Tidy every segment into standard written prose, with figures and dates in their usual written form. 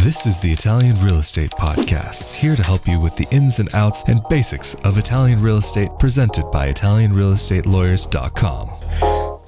This is the Italian Real Estate Podcast, here to help you with the ins and outs and basics of Italian real estate, presented by ItalianRealEstateLawyers.com.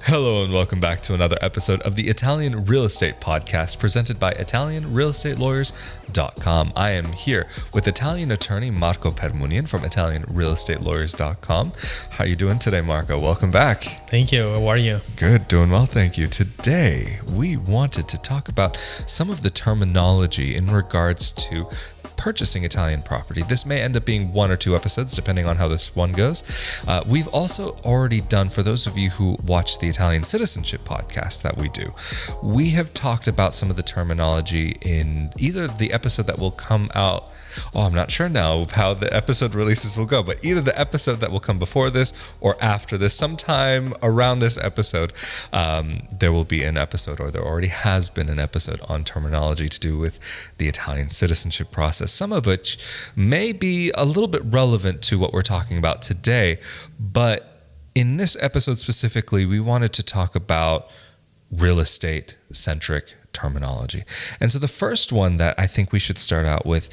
Hello and welcome back to another episode of the Italian Real Estate Podcast, presented by ItalianRealEstateLawyers.com. I am here with Italian attorney Marco Permunian from ItalianRealEstateLawyers.com. How are you doing today, Marco? Welcome back. Thank you. How are you? Good, doing well, thank you. Today, we wanted to talk about some of the terminology in regards to purchasing Italian property. This may end up being one or two episodes, depending on how this one goes. We've also already done, for those of you who watch the Italian Citizenship podcast that we do, we have talked about some of the terminology in either the episode that will come out, I'm not sure now of how the episode releases will go, but either the episode that will come before this or after this, sometime around this episode, there will be an episode, or there already has been an episode on terminology to do with the Italian citizenship process, some of which may be a little bit relevant to what we're talking about today. But in this episode specifically, we wanted to talk about real estate centric terminology. And so the first one that I think we should start out with,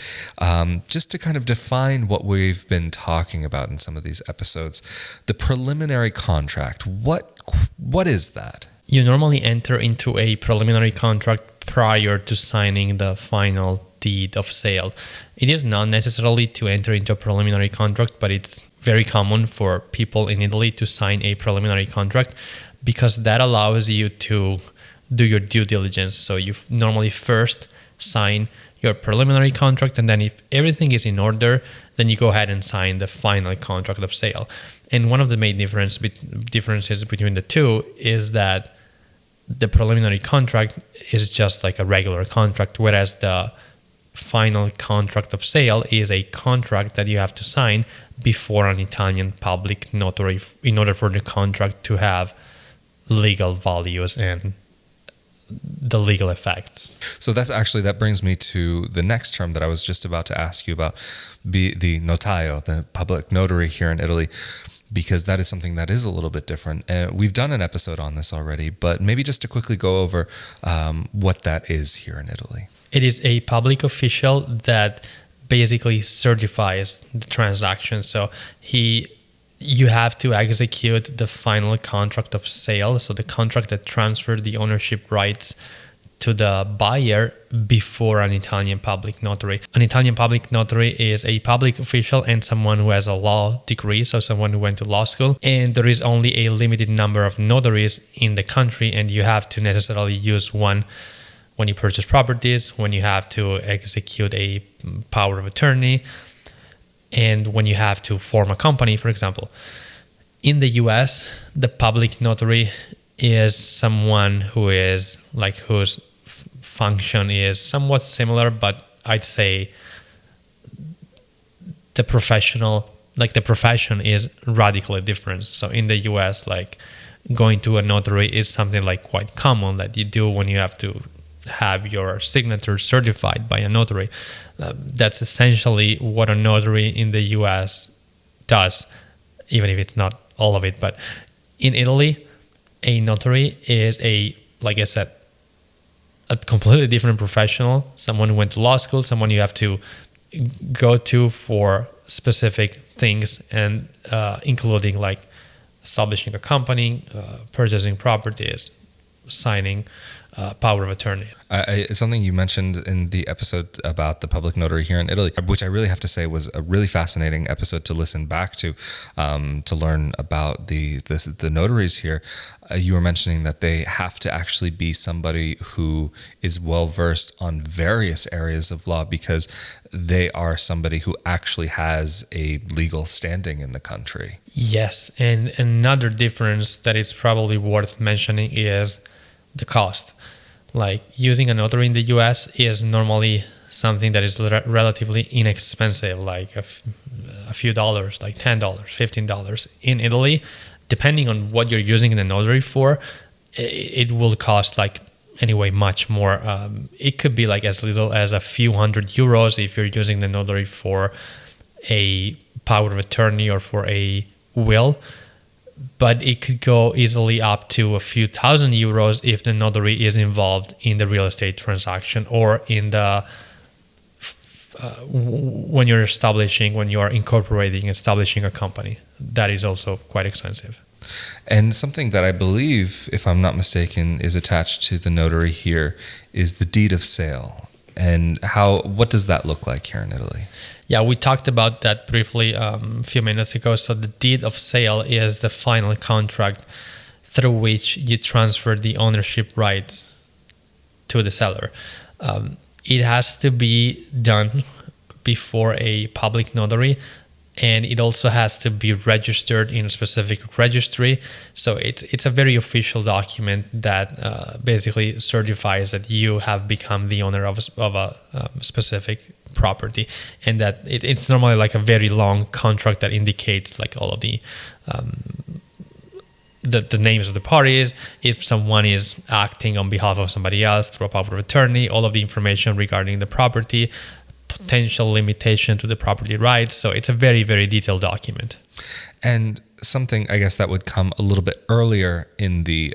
just to kind of define what we've been talking about in some of these episodes, the preliminary contract. What is that? You normally enter into a preliminary contract prior to signing the final deed of sale. It is not necessarily to enter into a preliminary contract, but it's very common for people in Italy to sign a preliminary contract because that allows you to do your due diligence. So you normally first sign your preliminary contract, and then if everything is in order, then you go ahead and sign the final contract of sale. And one of the main differences between the two is that the preliminary contract is just like a regular contract, whereas the final contract of sale is a contract that you have to sign before an Italian public notary in order for the contract to have legal values and the legal effects. So that brings me to the next term that I was just about to ask you about, the notaio, the public notary here in Italy, because that is something that is a little bit different. We've done an episode on this already, but maybe just to quickly go over what that is here in Italy. It is a public official that basically certifies the transaction. So you have to execute the final contract of sale, so the contract that transfers the ownership rights to the buyer before an Italian public notary. An Italian public notary is a public official and someone who has a law degree, so someone who went to law school. And there is only a limited number of notaries in the country, and you have to necessarily use one when you purchase properties, when you have to execute a power of attorney, and when you have to form a company, for example. In the US, the public notary is someone whose function is somewhat similar, but I'd say the profession is radically different. So in the US, going to a notary is something quite common that you do when you have to have your signature certified by a notary. That's essentially what a notary in the US does, even if it's not all of it. But in Italy, a notary is like I said, a completely different professional, someone who went to law school, someone you have to go to for specific things, and including establishing a company, purchasing properties, signing power of attorney. Something you mentioned in the episode about the public notary here in Italy, which I really have to say was a really fascinating episode to listen back to learn about the notaries here. You were mentioning that they have to actually be somebody who is well versed on various areas of law because they are somebody who actually has a legal standing in the country. Yes, and another difference that is probably worth mentioning is the cost. Using a notary in the US is normally something that is relatively inexpensive, like a few dollars, like $10, $15. In Italy, depending on what you're using the notary for, it will cost anyway much more. It could be as little as a few €100 if you're using the notary for a power of attorney or for a will. but it could go easily up to a few €1,000 if the notary is involved in the real estate transaction or in the when you are establishing a company. That is also quite expensive. And something that I believe, if I'm not mistaken, is attached to the notary here is the deed of sale. And what does that look like here in Italy? Yeah, we talked about that briefly a few minutes ago. So the deed of sale is the final contract through which you transfer the ownership rights to the seller. It has to be done before a public notary, and it also has to be registered in a specific registry. So it's a very official document that basically certifies that you have become the owner of a specific property, and that it's normally like a very long contract that indicates like all of the names of the parties, if someone is acting on behalf of somebody else through a power of attorney, all of the information regarding the property, potential limitation to the property rights. So it's a very, very detailed document. And something, I guess, that would come a little bit earlier in the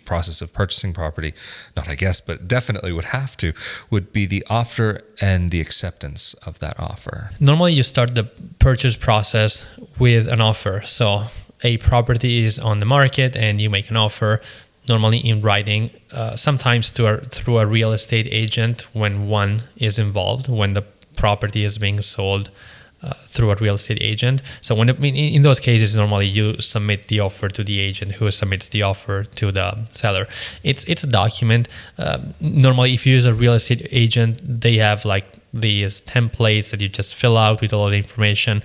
process of purchasing property, not I guess, but definitely would be the offer and the acceptance of that offer. Normally you start the purchase process with an offer. So a property is on the market and you make an offer, normally in writing, sometimes through a real estate agent when one is involved, when the property is being sold through a real estate agent. So in those cases, normally you submit the offer to the agent who submits the offer to the seller. It's a document. Normally, if you use a real estate agent, they have like these templates that you just fill out with all the information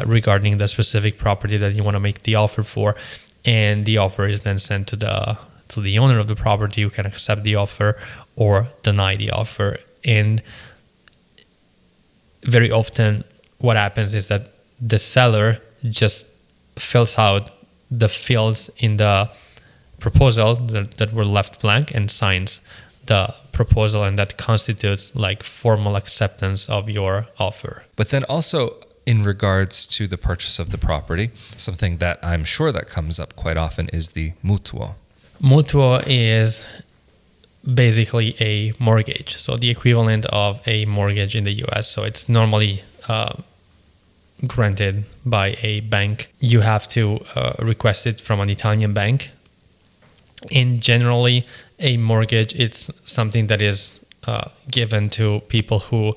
regarding the specific property that you want to make the offer for, and the offer is then sent to the owner of the property, who can accept the offer or deny the offer. And very often what happens is that the seller just fills out the fields in the proposal that were left blank and signs the proposal, and that constitutes like formal acceptance of your offer. But then also in regards to the purchase of the property, something that I'm sure that comes up quite often is the mutuo. Mutuo is basically a mortgage, so the equivalent of a mortgage in the US. So it's normally granted by a bank. You have to request it from an Italian bank. And generally, a mortgage, it's something that is given to people who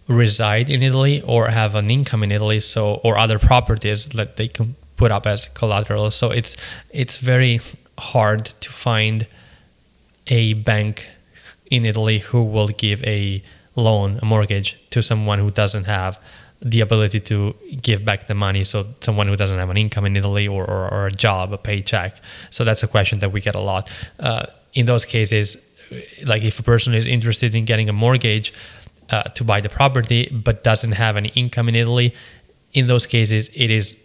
reside in Italy or have an income in Italy, or other properties that they can put up as collateral. So it's very hard to find a bank in Italy who will give a mortgage to someone who doesn't have the ability to give back the money. So someone who doesn't have an income in Italy or a job, a paycheck. So that's a question that we get a lot. In those cases, like if a person is interested in getting a mortgage to buy the property but doesn't have any income in Italy, in those cases, it is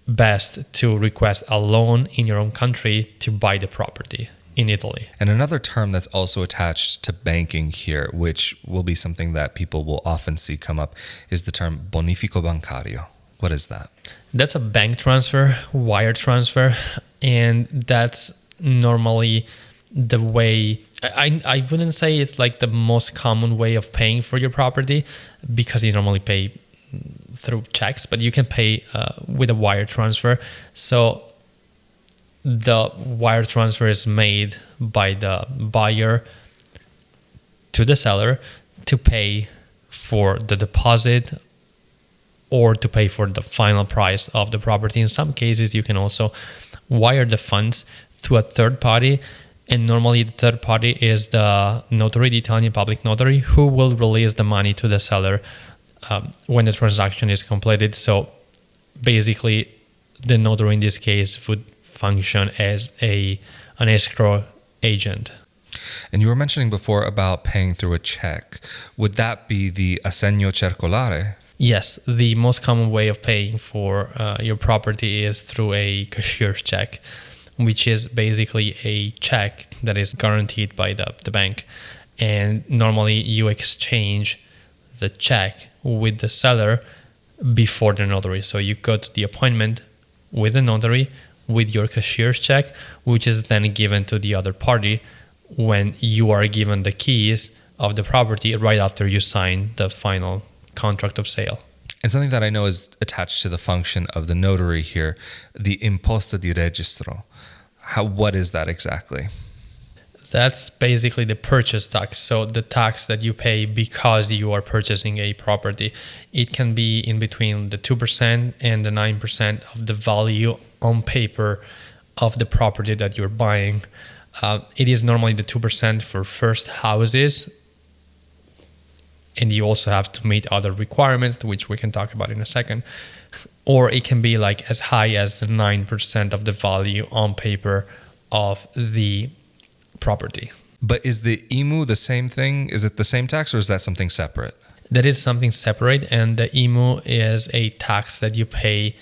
best to request a loan in your own country to buy the property in Italy. And another term that's also attached to banking here, which will be something that people will often see come up, is the term bonifico bancario. What is that? That's a bank transfer, wire transfer, and that's normally the way. I wouldn't say it's like the most common way of paying for your property, because you normally pay through checks, but you can pay with a wire transfer. So the wire transfer is made by the buyer to the seller to pay for the deposit or to pay for the final price of the property. In some cases, you can also wire the funds to a third party, and normally the third party is the notary, the Italian public notary, who will release the money to the seller when the transaction is completed. So basically, the notary in this case would function as an escrow agent. And you were mentioning before about paying through a check. Would that be the assegno circolare? Yes, the most common way of paying for your property is through a cashier's check, which is basically a check that is guaranteed by the bank. And normally you exchange the check with the seller before the notary. So you go to the appointment with the notary with your cashier's check, which is then given to the other party when you are given the keys of the property right after you sign the final contract of sale. And something that I know is attached to the function of the notary here, the imposta di registro. What is that exactly? That's basically the purchase tax. So the tax that you pay because you are purchasing a property. It can be in between the 2% and the 9% of the value on paper of the property that you're buying. It is normally the 2% for first houses. And you also have to meet other requirements, which we can talk about in a second. Or it can be like as high as the 9% of the value on paper of the property. But is the IMU the same thing? Is it the same tax or is that something separate? That is something separate, and the IMU is a tax that you pay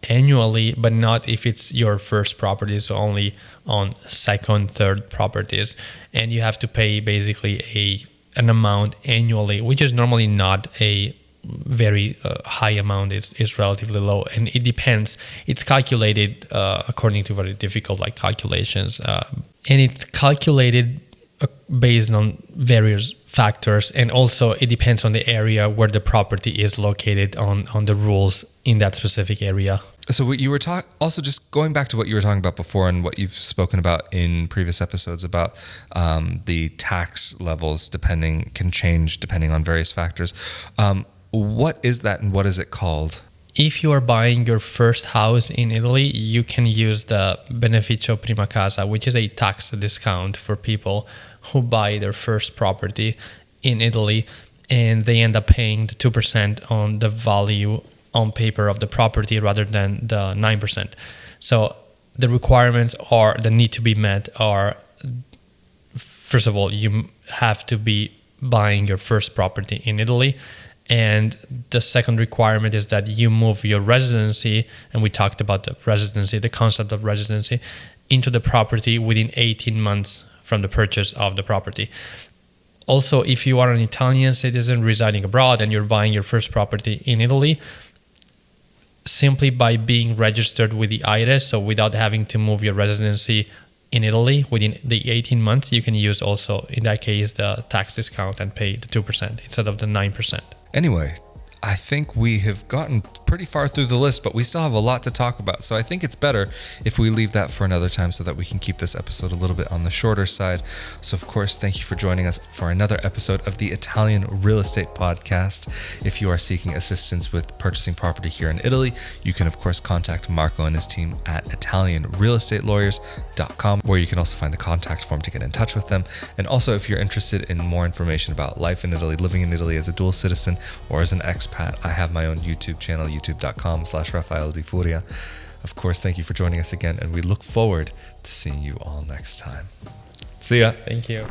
annually, but not if it's your first property, so only on second, third properties. And you have to pay basically an amount annually, which is normally not a very high amount. It's relatively low, and it depends. It's calculated according to very difficult calculations, and it's calculated based on various factors, and also it depends on the area where the property is located on the rules in that specific area. So what you were also just going back to what you were talking about before and what you've spoken about in previous episodes about the tax levels can change depending on various factors. What is that and what is it called? If you are buying your first house in Italy, you can use the beneficio prima casa, which is a tax discount for people who buy their first property in Italy, and they end up paying the 2% on the value on paper of the property rather than the 9%. So the requirements that need to be met are, first of all, you have to be buying your first property in Italy. And the second requirement is that you move your residency, and we talked about the concept of residency, into the property within 18 months from the purchase of the property. Also, if you are an Italian citizen residing abroad and you're buying your first property in Italy, simply by being registered with the IRES, so without having to move your residency in Italy within the 18 months, you can use also, in that case, the tax discount and pay the 2% instead of the 9%. Anyway, I think we have gotten pretty far through the list, but we still have a lot to talk about. So I think it's better if we leave that for another time so that we can keep this episode a little bit on the shorter side. So of course, thank you for joining us for another episode of the Italian Real Estate Podcast. If you are seeking assistance with purchasing property here in Italy, you can of course contact Marco and his team at ItalianRealEstateLawyers.com, where you can also find the contact form to get in touch with them. And also, if you're interested in more information about life in Italy, living in Italy as a dual citizen or as an expat, I have my own YouTube channel, youtube.com/Rafael Di Furia. Of course, thank you for joining us again, and we look forward to seeing you all next time. See ya. Thank you.